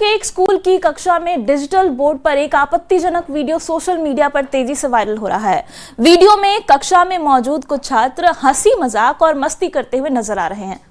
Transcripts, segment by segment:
के एक स्कूल की कक्षा में डिजिटल बोर्ड पर एक आपत्तिजनक वीडियो सोशल मीडिया पर तेजी से वायरल हो रहा है। वीडियो में कक्षा में मौजूद कुछ छात्र हंसी मजाक और मस्ती करते हुए नजर आ रहे हैं।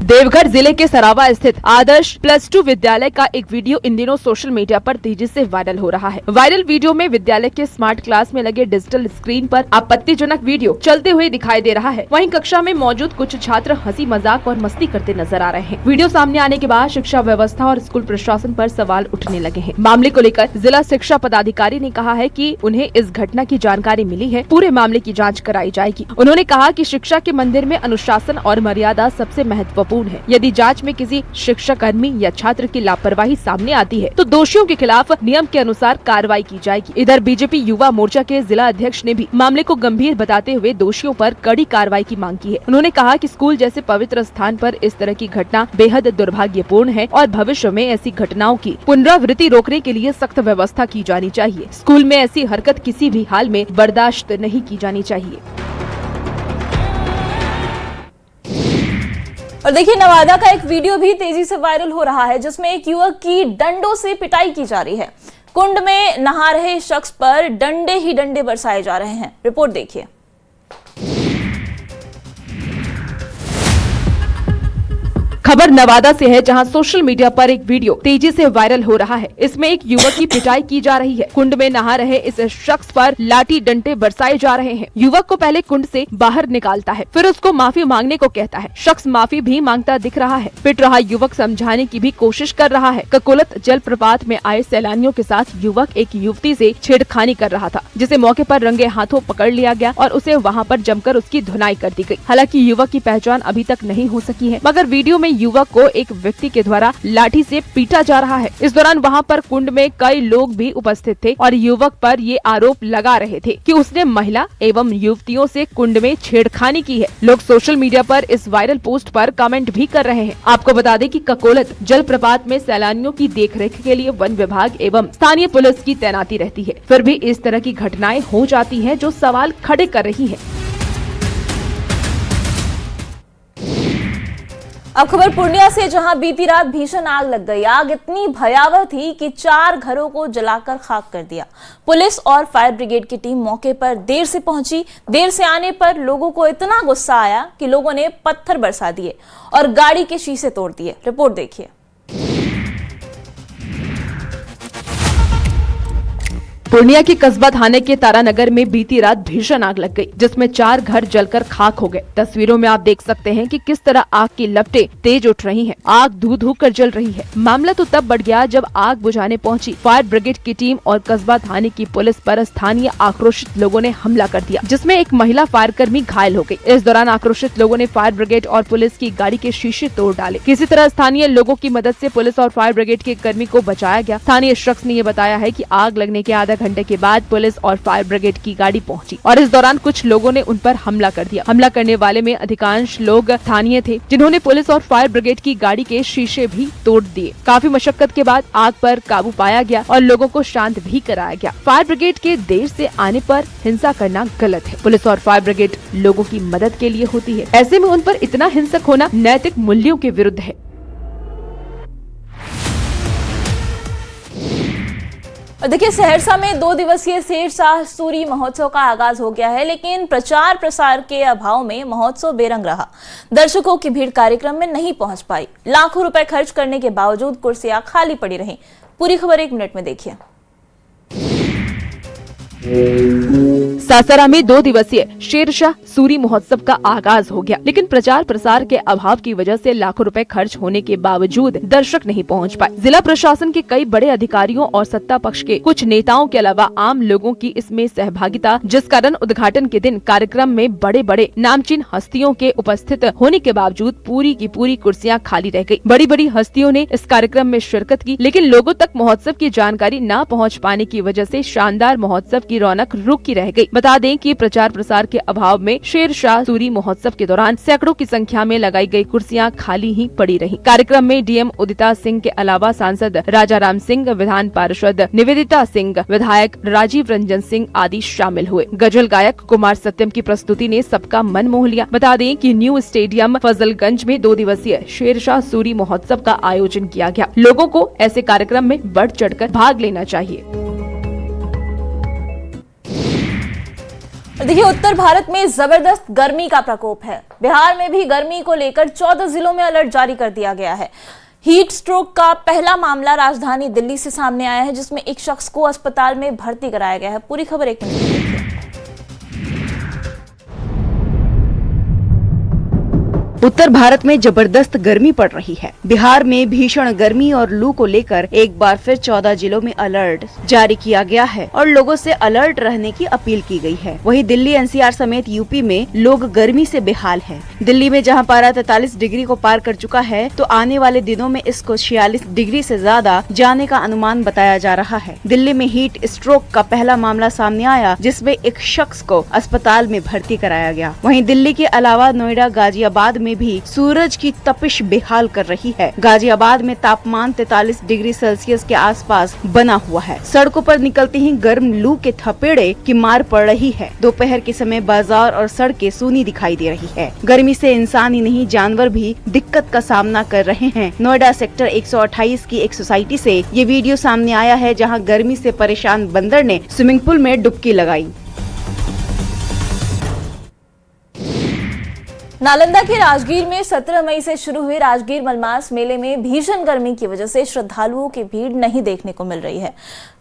देवघर जिले के सरावा स्थित आदर्श +2 विद्यालय का एक वीडियो इन दिनों सोशल मीडिया पर तेजी से वायरल हो रहा है। वायरल वीडियो में विद्यालय के स्मार्ट क्लास में लगे डिजिटल स्क्रीन पर आपत्तिजनक वीडियो चलते हुए दिखाई दे रहा है। वहीं कक्षा में मौजूद कुछ छात्र हंसी मजाक और मस्ती करते नजर आ रहे हैं। वीडियो सामने आने के बाद शिक्षा व्यवस्था और स्कूल प्रशासन पर सवाल उठने लगे हैं। मामले को लेकर जिला शिक्षा पदाधिकारी ने कहा है कि उन्हें इस घटना की जानकारी मिली है, पूरे मामले की जाँच कराई जाएगी। उन्होंने कहा कि शिक्षा के मंदिर में अनुशासन और मर्यादा सबसे महत्वपूर्ण है। यदि जांच में किसी शिक्षक कर्मी या छात्र की लापरवाही सामने आती है तो दोषियों के खिलाफ नियम के अनुसार कार्रवाई की जाएगी। इधर बीजेपी युवा मोर्चा के जिला अध्यक्ष ने भी मामले को गंभीर बताते हुए दोषियों पर कड़ी कार्रवाई की मांग की है। उन्होंने कहा कि स्कूल जैसे पवित्र स्थान पर इस तरह की घटना बेहद दुर्भाग्यपूर्ण है और भविष्य में ऐसी घटनाओं की पुनरावृत्ति रोकने के लिए सख्त व्यवस्था की जानी चाहिए। स्कूल में ऐसी हरकत किसी भी हाल में बर्दाश्त नहीं की जानी चाहिए। और देखिए, नवादा का एक वीडियो भी तेजी से वायरल हो रहा है जिसमें एक युवक की डंडों से पिटाई की जा रही है। कुंड में नहा रहे शख्स पर डंडे ही डंडे बरसाए जा रहे हैं। रिपोर्ट देखिए। खबर नवादा से है, जहां सोशल मीडिया पर एक वीडियो तेजी से वायरल हो रहा है। इसमें एक युवक की पिटाई की जा रही है। कुंड में नहा रहे इस शख्स पर लाठी डंडे बरसाए जा रहे हैं। युवक को पहले कुंड से बाहर निकालता है, फिर उसको माफी मांगने को कहता है। शख्स माफी भी मांगता दिख रहा है। पिट रहा युवक समझाने की भी कोशिश कर रहा है। ककोलत जलप्रपात में आए सैलानियों के साथ युवक एक युवती से छेड़खानी कर रहा था, जिसे मौके पर रंगे हाथों पकड़ लिया गया और उसे वहाँ पर जमकर उसकी धुनाई कर दी गयी। हालांकि युवक की पहचान अभी तक नहीं हो सकी है, मगर वीडियो में युवक को एक व्यक्ति के द्वारा लाठी से पीटा जा रहा है। इस दौरान वहां पर कुंड में कई लोग भी उपस्थित थे और युवक पर ये आरोप लगा रहे थे कि उसने महिला एवं युवतियों से कुंड में छेड़खानी की है। लोग सोशल मीडिया पर इस वायरल पोस्ट पर कमेंट भी कर रहे हैं। आपको बता दें कि ककोलत जलप्रपात में सैलानियों की देखरेख के लिए वन विभाग एवं स्थानीय पुलिस की तैनाती रहती है। फिर भी इस तरह की घटनाएं हो जाती हैं जो सवाल खड़े कर रही है। अब खबर पूर्णिया से, जहां बीती रात भीषण आग लग गई। आग इतनी भयावह थी कि 4 घरों को जलाकर खाक कर दिया। पुलिस और फायर ब्रिगेड की टीम मौके पर देर से पहुंची। देर से आने पर लोगों को इतना गुस्सा आया कि लोगों ने पत्थर बरसा दिए और गाड़ी के शीशे तोड़ दिए। रिपोर्ट देखिए। पूर्णिया के कस्बा थाने के तारानगर में बीती रात भीषण आग लग गई, जिसमें 4 घर जलकर खाक हो गए। तस्वीरों में आप देख सकते हैं कि किस तरह आग की लपटें तेज उठ रही हैं। आग धू धू कर जल रही है। मामला तो तब बढ़ गया जब आग बुझाने पहुंची फायर ब्रिगेड की टीम और कस्बा थाने की पुलिस पर स्थानीय आक्रोशित लोगों ने हमला कर दिया, जिसमें एक महिला फायर कर्मी घायल हो गई। इस दौरान आक्रोशित लोगों ने फायर ब्रिगेड और पुलिस की गाड़ी के शीशे तोड़ डाले। किसी तरह स्थानीय लोगों की मदद से पुलिस और फायर ब्रिगेड के कर्मी को बचाया गया। स्थानीय शख्स ने ये बताया है कि आग लगने के आधा घंटे के बाद पुलिस और फायर ब्रिगेड की गाड़ी पहुंची और इस दौरान कुछ लोगों ने उन पर हमला कर दिया। हमला करने वाले में अधिकांश लोग स्थानीय थे, जिन्होंने पुलिस और फायर ब्रिगेड की गाड़ी के शीशे भी तोड़ दिए। काफी मशक्कत के बाद आग पर काबू पाया गया और लोगों को शांत भी कराया गया। फायर ब्रिगेड के देर से आने पर हिंसा करना गलत है। पुलिस और फायर ब्रिगेड लोगों की मदद के लिए होती है। ऐसे में उन पर इतना हिंसक होना नैतिक मूल्यों के विरुद्ध है। और देखिए, सहरसा में 2 दिवसीय शेरशाह सूरी महोत्सव का आगाज हो गया है, लेकिन प्रचार प्रसार के अभाव में महोत्सव बेरंग रहा। दर्शकों की भीड़ कार्यक्रम में नहीं पहुंच पाई। लाखों रुपए खर्च करने के बावजूद कुर्सियां खाली पड़ी रहीं। पूरी खबर 1 मिनट में देखिए। सासाराम में 2 दिवसीय शेरशाह सूरी महोत्सव का आगाज हो गया, लेकिन प्रचार प्रसार के अभाव की वजह से लाखों रुपए खर्च होने के बावजूद दर्शक नहीं पहुंच पाए। जिला प्रशासन के कई बड़े अधिकारियों और सत्ता पक्ष के कुछ नेताओं के अलावा आम लोगों की इसमें सहभागिता, जिस कारण उद्घाटन के दिन कार्यक्रम में बड़े बड़े नामचीन हस्तियों के उपस्थित होने के बावजूद पूरी की पूरी कुर्सियां खाली रह गयी। बड़ी बड़ी हस्तियों ने इस कार्यक्रम में शिरकत की, लेकिन लोगों तक महोत्सव की जानकारी न पहुँच पाने की वजह से शानदार महोत्सव की रौनक रुकी रह गई। बता दें कि प्रचार प्रसार के अभाव में शेरशाह सूरी महोत्सव के दौरान सैकड़ों की संख्या में लगाई गई कुर्सियां खाली ही पड़ी रहीं। कार्यक्रम में डीएम उदिता सिंह के अलावा सांसद राजा राम सिंह, विधान पार्षद निवेदिता सिंह, विधायक राजीव रंजन सिंह आदि शामिल हुए। गजल गायक कुमार सत्यम की प्रस्तुति ने सबका मन मोह लिया। बता दें कि न्यू स्टेडियम फजलगंज में 2 दिवसीय शेरशाह सूरी महोत्सव का आयोजन किया गया। लोगों को ऐसे कार्यक्रम में बढ़ चढ़कर भाग लेना चाहिए। देखिए, उत्तर भारत में जबरदस्त गर्मी का प्रकोप है। बिहार में भी गर्मी को लेकर 14 जिलों में अलर्ट जारी कर दिया गया है। हीट स्ट्रोक का पहला मामला राजधानी दिल्ली से सामने आया है, जिसमें एक शख्स को अस्पताल में भर्ती कराया गया है। पूरी खबर एक मिनट में देखिए। उत्तर भारत में जबरदस्त गर्मी पड़ रही है। बिहार में भीषण गर्मी और लू को लेकर एक बार फिर 14 जिलों में अलर्ट जारी किया गया है और लोगों से अलर्ट रहने की अपील की गई है। वहीं दिल्ली, एनसीआर समेत यूपी में लोग गर्मी से बेहाल हैं। दिल्ली में जहां पारा 43 डिग्री को पार कर चुका है, तो आने वाले दिनों में इसको 46 डिग्री से ज्यादा जाने का अनुमान बताया जा रहा है। दिल्ली में हीट स्ट्रोक का पहला मामला सामने आया, जिसमें एक शख्स को अस्पताल में भर्ती कराया गया। वहीं दिल्ली के अलावा नोएडा, गाजियाबाद में भी सूरज की तपिश बेहाल कर रही है। गाजियाबाद में तापमान 43 डिग्री सेल्सियस के आसपास बना हुआ है। सड़कों पर निकलते ही गर्म लू के थपेड़े की मार पड़ रही है। दोपहर के समय बाजार और सड़कें सूनी दिखाई दे रही है। गर्मी से इंसान ही नहीं, जानवर भी दिक्कत का सामना कर रहे हैं। नोएडा सेक्टर 128 की एक सोसाइटी से ये वीडियो सामने आया है, जहाँ गर्मी से परेशान बंदर ने स्विमिंग पूल में डुबकी लगाई। नालंदा के राजगीर में 17 मई से शुरू हुए राजगीर मलमास मेले में भीषण गर्मी की वजह से श्रद्धालुओं की भीड़ नहीं देखने को मिल रही है।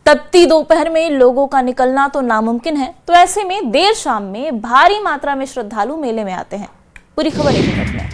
तपती दोपहर में लोगों का निकलना तो नामुमकिन है, तो ऐसे में देर शाम में भारी मात्रा में श्रद्धालु मेले में आते हैं। पूरी खबर एक मिनट में।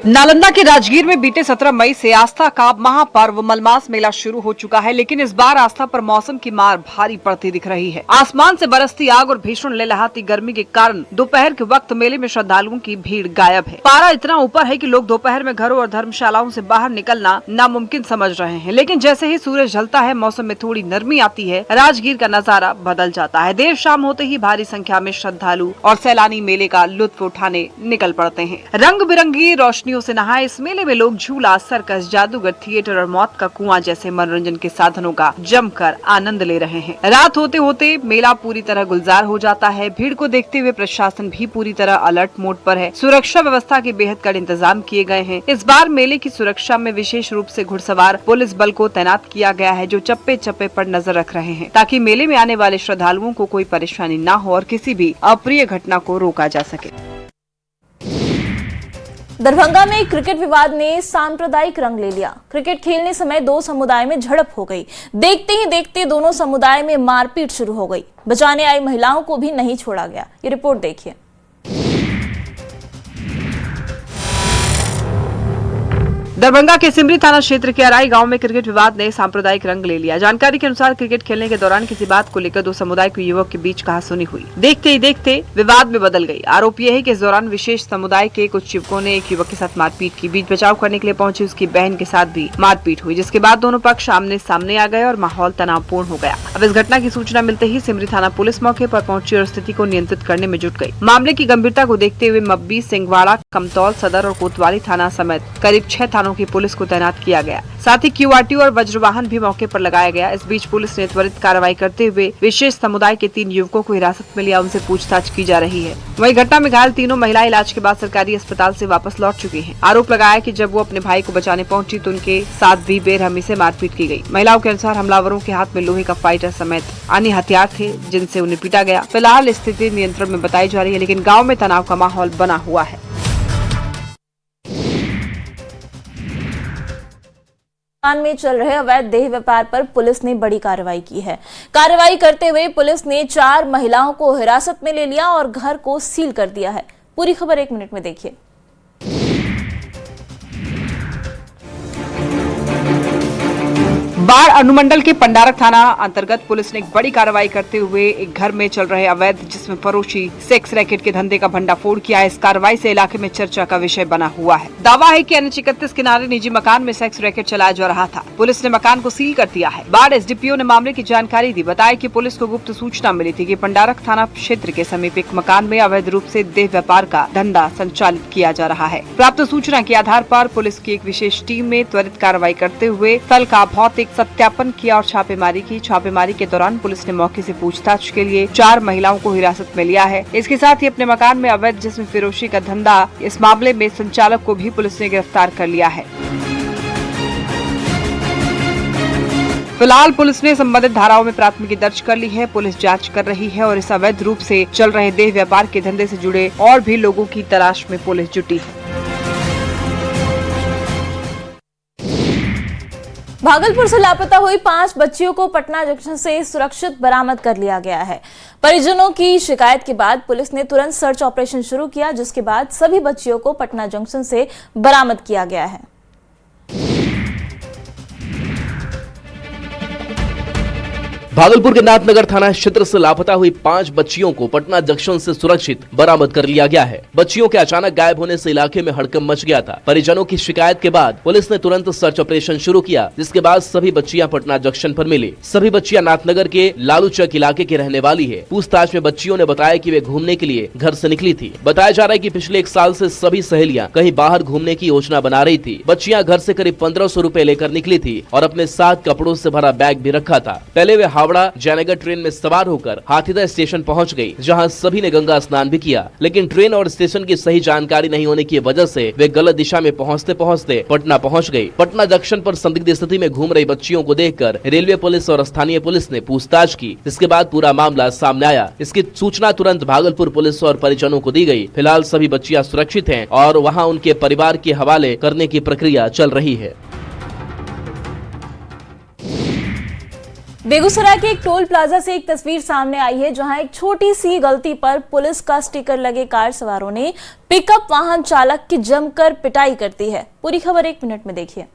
नालंदा के राजगीर में बीते 17 मई से आस्था का महापर्व मलमास मेला शुरू हो चुका है, लेकिन इस बार आस्था पर मौसम की मार भारी पड़ती दिख रही है। आसमान से बरसती आग और भीषण लहलहाती गर्मी के कारण दोपहर के वक्त मेले में श्रद्धालुओं की भीड़ गायब है। पारा इतना ऊपर है कि लोग दोपहर में घरों और धर्मशालाओं से बाहर निकलना नामुमकिन समझ रहे हैं। लेकिन जैसे ही सूरज ढलता है, मौसम में थोड़ी नरमी आती है, राजगीर का नजारा बदल जाता है। देर शाम होते ही भारी संख्या में श्रद्धालु और सैलानी मेले का लुत्फ उठाने निकल पड़ते हैं। रंग बिरंगी रोशनियों से नहाए इस मेले में लोग झूला, सर्कस, जादूगर, थिएटर और मौत का कुआं जैसे मनोरंजन के साधनों का जमकर आनंद ले रहे हैं। रात होते होते मेला पूरी तरह गुलजार हो जाता है। भीड़ को देखते हुए प्रशासन भी पूरी तरह अलर्ट मोड पर है। सुरक्षा व्यवस्था के बेहद कड़े इंतजाम किए गए हैं। इस बार मेले की सुरक्षा में विशेष रूप से घुड़सवार पुलिस बल को तैनात किया गया है, जो चप्पे चप्पे पर नजर रख रहे हैं, ताकि मेले में आने वाले श्रद्धालुओं को कोई परेशानी न हो और किसी भी अप्रिय घटना को रोका जा सके। दरभंगा में क्रिकेट विवाद ने सांप्रदायिक रंग ले लिया। क्रिकेट खेलने समय 2 समुदाय में झड़प हो गई। देखते ही देखते दोनों समुदाय में मारपीट शुरू हो गई। बचाने आई महिलाओं को भी नहीं छोड़ा गया। ये रिपोर्ट देखिए। दरभंगा के सिमरी थाना क्षेत्र के अराई गांव में क्रिकेट विवाद ने सांप्रदायिक रंग ले लिया। जानकारी के अनुसार क्रिकेट खेलने के दौरान किसी बात को लेकर 2 समुदाय के युवक के बीच कहासुनी हुई। देखते ही देखते विवाद में बदल गई। आरोप यह है कि इस दौरान विशेष समुदाय के कुछ युवकों ने एक युवक के साथ मारपीट की। बीच बचाव करने के लिए पहुंची उसकी बहन के साथ भी मारपीट हुई, जिसके बाद दोनों पक्ष आमने सामने आ गए और माहौल तनावपूर्ण हो गया। अब इस घटना की सूचना मिलते ही सिमरी थाना पुलिस मौके पर पहुंची और स्थिति को नियंत्रित करने में जुट गई। मामले की गंभीरता को देखते हुए मब्बी, सिंहवाड़ा, कमतौल सदर और कोतवाली थाना समेत करीब 6 थानों की पुलिस को तैनात किया गया। साथ ही क्यूआरटी और वज्रवाहन भी मौके पर लगाया गया। इस बीच पुलिस ने त्वरित कार्रवाई करते हुए विशेष समुदाय के 3 युवकों को हिरासत में लिया। उनसे पूछताछ की जा रही है। वहीं घटना में घायल तीनों महिलाएं इलाज के बाद सरकारी अस्पताल से वापस लौट चुकी हैं। आरोप लगाया कि जब वो अपने भाई को बचाने पहुंची तो उनके साथ भी बेरहमी से मारपीट की गई। महिलाओं के अनुसार हमलावरों के हाथ में लोहे का फाइटर समेत अन्य हथियार थे, जिनसे उन्हें पीटा गया। फिलहाल स्थिति नियंत्रण में बताई जा रही है, लेकिन गाँव में तनाव का माहौल बना हुआ है। में चल रहे अवैध देह व्यापार पर पुलिस ने बड़ी कार्रवाई की है। कार्रवाई करते हुए पुलिस ने 4 महिलाओं को हिरासत में ले लिया और घर को सील कर दिया है। पूरी खबर 1 मिनट में देखिए। बाढ़ अनुमंडल के पंडारक थाना अंतर्गत पुलिस ने एक बड़ी कार्रवाई करते हुए एक घर में चल रहे अवैध जिस्म फरोशी सेक्स रैकेट के धंधे का भंडाफोड़ किया है। इस कार्रवाई से इलाके में चर्चा का विषय बना हुआ है। दावा है कि NH31 किनारे निजी मकान में सेक्स रैकेट चलाया जा रहा था। पुलिस ने मकान को सील कर दिया है। बाढ़ SDPO ने मामले की जानकारी दी। बताया कि पुलिस को गुप्त सूचना मिली थी कि पंडारक थाना क्षेत्र के समीप एक मकान में अवैध रूप से देह व्यापार का धंधा संचालित किया जा रहा है। प्राप्त सूचना के आधार पर पुलिस की एक विशेष टीम ने त्वरित कार्रवाई करते हुए स्थल का भौतिक सत्यापन किया और छापेमारी की। छापेमारी के दौरान पुलिस ने मौके से पूछताछ के लिए 4 महिलाओं को हिरासत में लिया है। इसके साथ ही अपने मकान में अवैध जिस्म फरोशी का धंधा इस मामले में संचालक को भी पुलिस ने गिरफ्तार कर लिया है। फिलहाल पुलिस ने संबंधित धाराओं में प्राथमिकी दर्ज कर ली है। पुलिस जांच कर रही है और इस अवैध रूप से चल रहे देह व्यापार के धंधे से जुड़े और भी लोगों की तलाश में पुलिस जुटी है। भागलपुर से लापता हुई 5 बच्चियों को पटना जंक्शन से सुरक्षित बरामद कर लिया गया है। परिजनों की शिकायत के बाद पुलिस ने तुरंत सर्च ऑपरेशन शुरू किया, जिसके बाद सभी बच्चियों को पटना जंक्शन से बरामद किया गया है। भागलपुर के नाथनगर थाना क्षेत्र से लापता हुई 5 बच्चियों को पटना जंक्शन से सुरक्षित बरामद कर लिया गया है। बच्चियों के अचानक गायब होने से इलाके में हड़कंप मच गया था। परिजनों की शिकायत के बाद पुलिस ने तुरंत सर्च ऑपरेशन शुरू किया, जिसके बाद सभी बच्चियां पटना जंक्शन पर मिली। सभी बच्चियां नाथनगर के लालू चौक इलाके की रहने वाली है। पूछताछ में बच्चियों ने बताया कि वे घूमने के लिए घर से निकली थी। बताया जा रहा है कि पिछले 1 साल से सभी सहेलियां कहीं बाहर घूमने की योजना बना रही थी। बच्चियां घर से करीब 1500 रुपए लेकर निकली थी और अपने साथ कपड़ों से भरा बैग भी रखा था। पहले वे हावड़ा जयनगर ट्रेन में सवार होकर हाथीदह स्टेशन पहुंच गई, जहां सभी ने गंगा स्नान भी किया। लेकिन ट्रेन और स्टेशन की सही जानकारी नहीं होने की वजह से वे गलत दिशा में पहुंचते पहुंचते पटना पहुंच गई। पटना जंक्शन पर संदिग्ध स्थिति में घूम रही बच्चियों को देखकर रेलवे पुलिस और स्थानीय पुलिस ने पूछताछ की, जिसके बाद पूरा मामला सामने आया। इसकी सूचना तुरंत भागलपुर पुलिस और परिजनों को दी गई। फिलहाल सभी बच्चियां सुरक्षित हैं और वहां उनके परिवार के हवाले करने की प्रक्रिया चल रही है। बेगूसराय के एक टोल प्लाजा से एक तस्वीर सामने आई है, जहां एक छोटी सी गलती पर पुलिस का स्टिकर लगे कार सवारों ने पिकअप वाहन चालक की जमकर पिटाई करती है। पूरी खबर 1 मिनट में देखिए।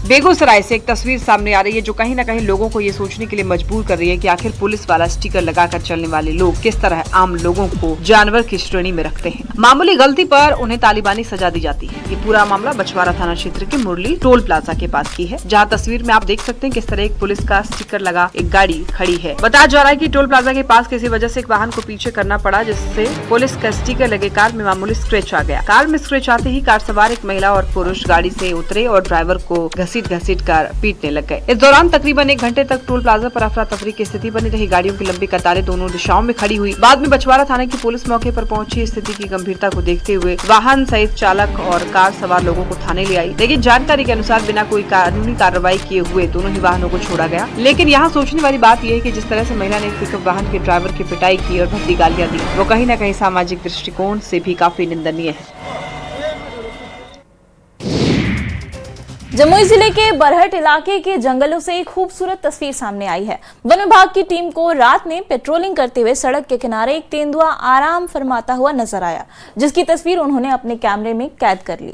बेगूसराय से एक तस्वीर सामने आ रही है जो कहीं न कहीं लोगों को ये सोचने के लिए मजबूर कर रही है कि आखिर पुलिस वाला स्टिकर लगाकर चलने वाले लोग किस तरह आम लोगों को जानवर की श्रेणी में रखते हैं। मामूली गलती पर उन्हें तालिबानी सजा दी जाती है। ये पूरा मामला बछवाड़ा थाना क्षेत्र के मुरली टोल प्लाजा के पास की है, जहाँ तस्वीर में आप देख सकते हैं किस तरह एक पुलिस का स्टिकर लगा एक गाड़ी खड़ी है। बताया जा रहा है कि टोल प्लाजा के पास किसी वजह से एक वाहन को पीछे करना पड़ा, जिससे पुलिस का स्टिकर लगे कार में मामूली स्क्रैच आ गया। कार में स्क्रैच आते ही कार सवार एक महिला और पुरुष गाड़ी से उतरे और ड्राइवर को घसीट कर पीटने लग गए। इस दौरान तकरीबन 1 घंटे तक टोल प्लाजा पर अफरा तफरी की स्थिति बनी रही। गाड़ियों की लंबी कतारें दोनों दिशाओं में खड़ी हुई। बाद में बछवाड़ा थाने की पुलिस मौके पर पहुंची। स्थिति की गंभीरता को देखते हुए वाहन सहित चालक और कार सवार लोगों को थाने ले आई। लेकिन जानकारी के अनुसार बिना कोई कानूनी कार्रवाई किए हुए दोनों ही वाहनों को छोड़ा गया। लेकिन यहाँ सोचने वाली बात यह है कि जिस तरह से महिला ने पिकअप वाहन के ड्राइवर की पिटाई की और भद्दी गालियां दी, वो कहीं न कहीं सामाजिक दृष्टिकोण से भी काफी निंदनीय है। जमुई जिले के बरहट इलाके के जंगलों से एक खूबसूरत तस्वीर सामने आई है। वन विभाग की टीम को रात में पेट्रोलिंग करते हुए सड़क के किनारे एक तेंदुआ आराम फरमाता हुआ नजर आया, जिसकी तस्वीर उन्होंने अपने कैमरे में कैद कर ली।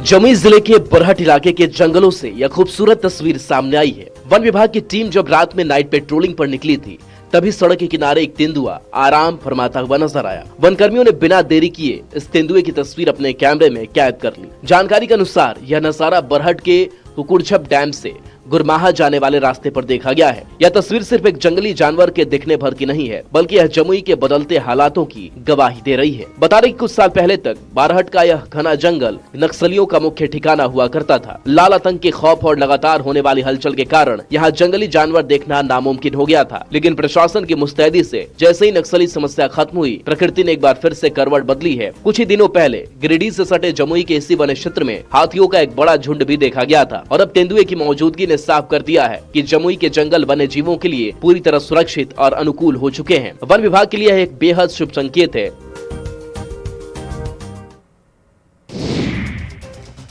जमुई जिले के बरहट इलाके के जंगलों से यह खूबसूरत तस्वीर सामने आई है। वन विभाग की टीम जब रात में नाइट पेट्रोलिंग पर निकली थी, तभी सड़क के किनारे एक तेंदुआ आराम फरमाता हुआ नजर आया। वन कर्मियों ने बिना देरी किए इस तेंदुए की तस्वीर अपने कैमरे में कैद कर ली। जानकारी के अनुसार यह नजारा बरहट के कुकुड़छप डैम से गुरमाहा जाने वाले रास्ते पर देखा गया है। यह तस्वीर सिर्फ एक जंगली जानवर के दिखने भर की नहीं है, बल्कि यह जमुई के बदलते हालातों की गवाही दे रही है। बता दें कि कुछ साल पहले तक बारहट का यह घना जंगल नक्सलियों का मुख्य ठिकाना हुआ करता था। लाल आतंक के खौफ और लगातार होने वाली हलचल के कारण यहाँ जंगली जानवर देखना नामुमकिन हो गया था। लेकिन प्रशासन की मुस्तैदी से जैसे ही नक्सली समस्या खत्म हुई, प्रकृति ने एक बार फिर से करवट बदली है। कुछ ही दिनों पहले गिरिडीह से सटे जमुई के इसी वन क्षेत्र में हाथियों का एक बड़ा झुंड भी देखा गया था और अब तेंदुए की मौजूदगी ने साफ कर दिया है कि जमुई के जंगल वन्य जीवों के लिए पूरी तरह सुरक्षित और अनुकूल हो चुके हैं। वन विभाग के लिए यह एक बेहद शुभ संकेत है।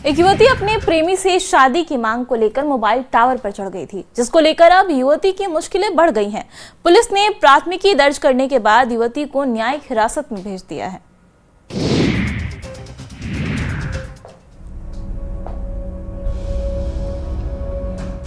एक युवती अपने प्रेमी से शादी की मांग को लेकर मोबाइल टावर पर चढ़ गई थी, जिसको लेकर अब युवती की मुश्किलें बढ़ गई हैं। पुलिस ने प्राथमिकी दर्ज करने के बाद युवती को न्यायिक हिरासत में भेज दिया है।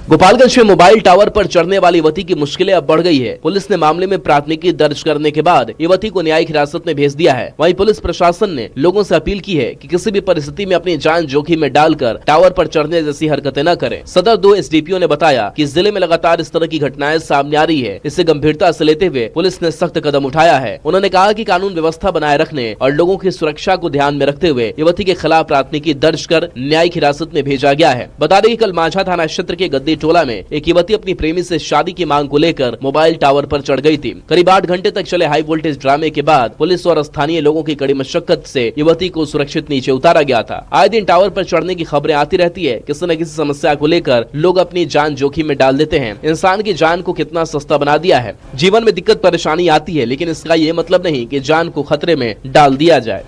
गोपालगंज में मोबाइल टावर पर चढ़ने वाली युवती की मुश्किलें अब बढ़ गई है। पुलिस ने मामले में प्राथमिकी दर्ज करने के बाद युवती को न्यायिक हिरासत में भेज दिया है। वहीं पुलिस प्रशासन ने लोगों से अपील की है कि किसी भी परिस्थिति में अपनी जान जोखिम में डालकर टावर पर चढ़ने जैसी हरकतें न करें। सदर 2 SDPO ने बताया कि जिले में लगातार इस तरह की घटनाएं सामने आ रही है। इसे गंभीरता से लेते हुए पुलिस ने सख्त कदम उठाया है। उन्होंने कहा कि कानून व्यवस्था बनाए रखने और लोगों की सुरक्षा को ध्यान में रखते हुए युवती के खिलाफ प्राथमिकी दर्ज कर न्यायिक हिरासत में भेजा गया है। बता दें कि कल माझा थाना क्षेत्र के गद्दी टोला में एक युवती अपनी प्रेमी से शादी की मांग को लेकर मोबाइल टावर पर चढ़ गई थी। करीब 8 घंटे तक चले हाई वोल्टेज ड्रामे के बाद पुलिस और स्थानीय लोगों की कड़ी मशक्कत से युवती को सुरक्षित नीचे उतारा गया था। आए दिन टावर पर चढ़ने की खबरें आती रहती है। किसी न किसी समस्या को लेकर लोग अपनी जान जोखिम में डाल देते हैं। इंसान की जान को कितना सस्ता बना दिया है। जीवन में दिक्कत परेशानी आती है, लेकिन इसका ये मतलब नहीं कि जान को खतरे में डाल दिया जाए।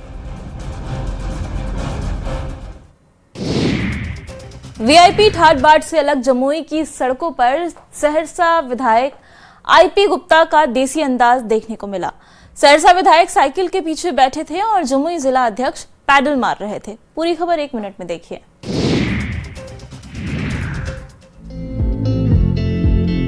वीआईपी ठाट बाट से अलग जमुई की सड़कों पर सहरसा विधायक IP गुप्ता का देसी अंदाज देखने को मिला। सहरसा विधायक साइकिल के पीछे बैठे थे और जमुई जिला अध्यक्ष पैडल मार रहे थे। पूरी खबर 1 मिनट में देखिए।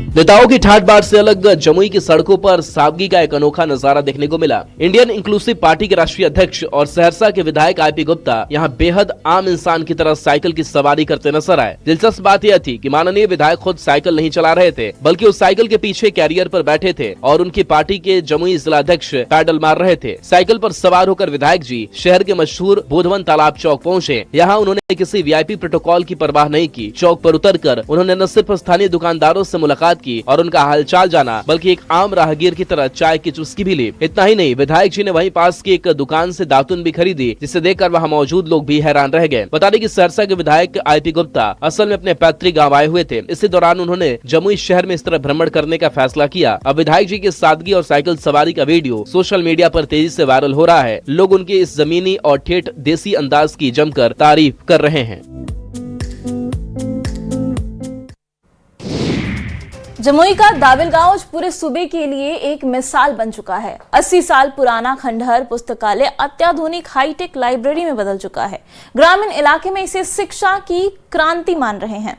नेताओं की ठाट बाट से अलग जमुई की सड़कों पर सादगी का एक अनोखा नजारा देखने को मिला। इंडियन इंक्लूसिव पार्टी के राष्ट्रीय अध्यक्ष और सहरसा के विधायक IP गुप्ता यहाँ बेहद आम इंसान की तरह साइकिल की सवारी करते नजर आए। दिलचस्प बात यह थी कि माननीय विधायक खुद साइकिल नहीं चला रहे थे, बल्कि उस साइकिल के पीछे कैरियर पर बैठे थे और उनकी पार्टी के जमुई जिला अध्यक्ष पैडल मार रहे थे। साइकिल पर सवार होकर विधायक जी शहर के मशहूर बोधवन तालाब चौक पहुँचे। यहाँ उन्होंने किसी VIP प्रोटोकॉल की परवाह नहीं की। चौक पर उतरकर उन्होंने न सिर्फ स्थानीय दुकानदारों से मुलाकात की और उनका हालचाल जाना, बल्कि एक आम राहगीर की तरह चाय की चुस्की भी ली। इतना ही नहीं, विधायक जी ने वहीं पास की एक दुकान से दातुन भी खरीदी, जिसे देखकर वहां मौजूद लोग भी हैरान रह गए। बता दें कि सहरसा के विधायक IP गुप्ता असल में अपने पैतृक गांव आए हुए थे। इसी दौरान उन्होंने जमुई शहर में इस तरह भ्रमण करने का फैसला किया। अब विधायक जी की सादगी और साइकिल सवारी का वीडियो सोशल मीडिया पर तेजी से वायरल हो रहा है। लोग उनके इस जमीनी और ठेठ देसी अंदाज की जमकर तारीफ कर रहे हैं। जमुई का दाविल गांव पूरे सूबे के लिए एक मिसाल बन चुका है। 80 साल पुराना खंडहर पुस्तकालय अत्याधुनिक हाईटेक लाइब्रेरी में बदल चुका है। ग्रामीण इलाके में इसे शिक्षा की क्रांति मान रहे हैं।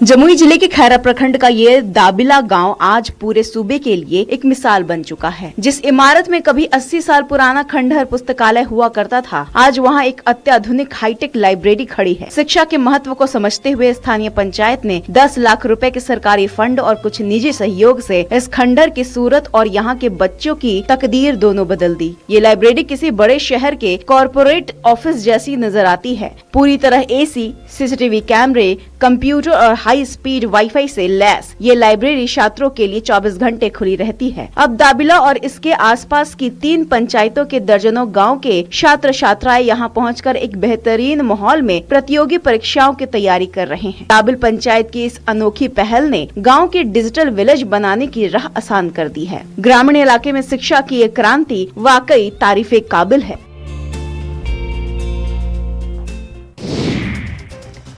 जमुई जिले के खैरा प्रखंड का ये दाबिला गांव आज पूरे सूबे के लिए एक मिसाल बन चुका है। जिस इमारत में कभी 80 साल पुराना खंडहर पुस्तकालय हुआ करता था, आज वहां एक अत्याधुनिक हाईटेक लाइब्रेरी खड़ी है। शिक्षा के महत्व को समझते हुए स्थानीय पंचायत ने 10 लाख रुपए के सरकारी फंड और कुछ निजी सहयोग से इस खंडहर की सूरत और यहाँ के बच्चों की तकदीर दोनों बदल दी। ये लाइब्रेरी किसी बड़े शहर के कॉर्पोरेट ऑफिस जैसी नजर आती है। पूरी तरह AC, CCTV कैमरे, कंप्यूटर और हाई स्पीड वाईफाई से लैस ये लाइब्रेरी छात्रों के लिए 24 घंटे खुली रहती है। अब दाबिला और इसके आसपास की 3 पंचायतों के दर्जनों गांव के छात्र छात्राएं यहां पहुंचकर एक बेहतरीन माहौल में प्रतियोगी परीक्षाओं की तैयारी कर रहे हैं। दाबिल पंचायत की इस अनोखी पहल ने गाँव के डिजिटल विलेज बनाने की राह आसान कर दी है। ग्रामीण इलाके में शिक्षा की ये क्रांति वाकई तारीफे काबिल है।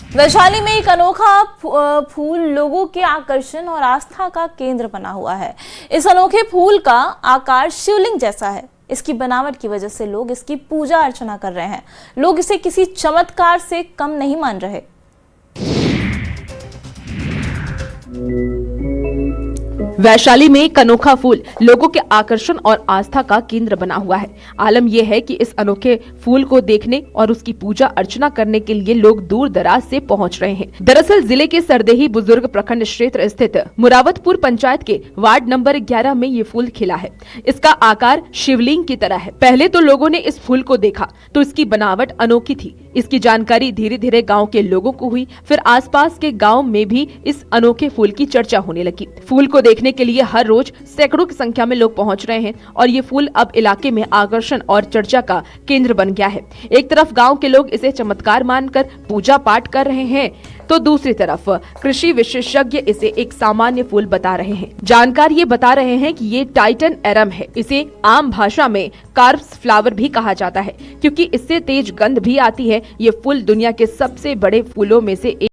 वैशाली में एक अनोखा फूल लोगों के आकर्षण और आस्था का केंद्र बना हुआ है। इस अनोखे फूल का आकार शिवलिंग जैसा है। इसकी बनावट की वजह से लोग इसकी पूजा अर्चना कर रहे हैं। लोग इसे किसी चमत्कार से कम नहीं मान रहे। वैशाली में एक अनोखा फूल लोगों के आकर्षण और आस्था का केंद्र बना हुआ है। आलम यह है कि इस अनोखे फूल को देखने और उसकी पूजा अर्चना करने के लिए लोग दूर दराज से पहुंच रहे हैं। दरअसल जिले के सरदेही बुजुर्ग प्रखंड क्षेत्र स्थित मुरावतपुर पंचायत के वार्ड नंबर 11 में ये फूल खिला है। इसका आकार शिवलिंग की तरह है। पहले तो लोगों ने इस फूल को देखा तो इसकी बनावट अनोखी थी। इसकी जानकारी धीरे धीरे गाँव के लोगों को हुई। फिर आसपास के गाँव में भी इस अनोखे फूल की चर्चा होने लगी। फूल को देखने के लिए हर रोज सैकड़ों की संख्या में लोग पहुंच रहे हैं और ये फूल अब इलाके में आकर्षण और चर्चा का केंद्र बन गया है। एक तरफ गांव के लोग इसे चमत्कार मानकर पूजा पाठ कर रहे हैं, तो दूसरी तरफ कृषि विशेषज्ञ इसे एक सामान्य फूल बता रहे हैं। जानकार ये बता रहे हैं कि ये टाइटन एरम है। इसे आम भाषा में कार्प्स फ्लावर भी कहा जाता है क्योंकि इससे तेज गंध भी आती है। ये फूल दुनिया के सबसे बड़े फूलों में से एक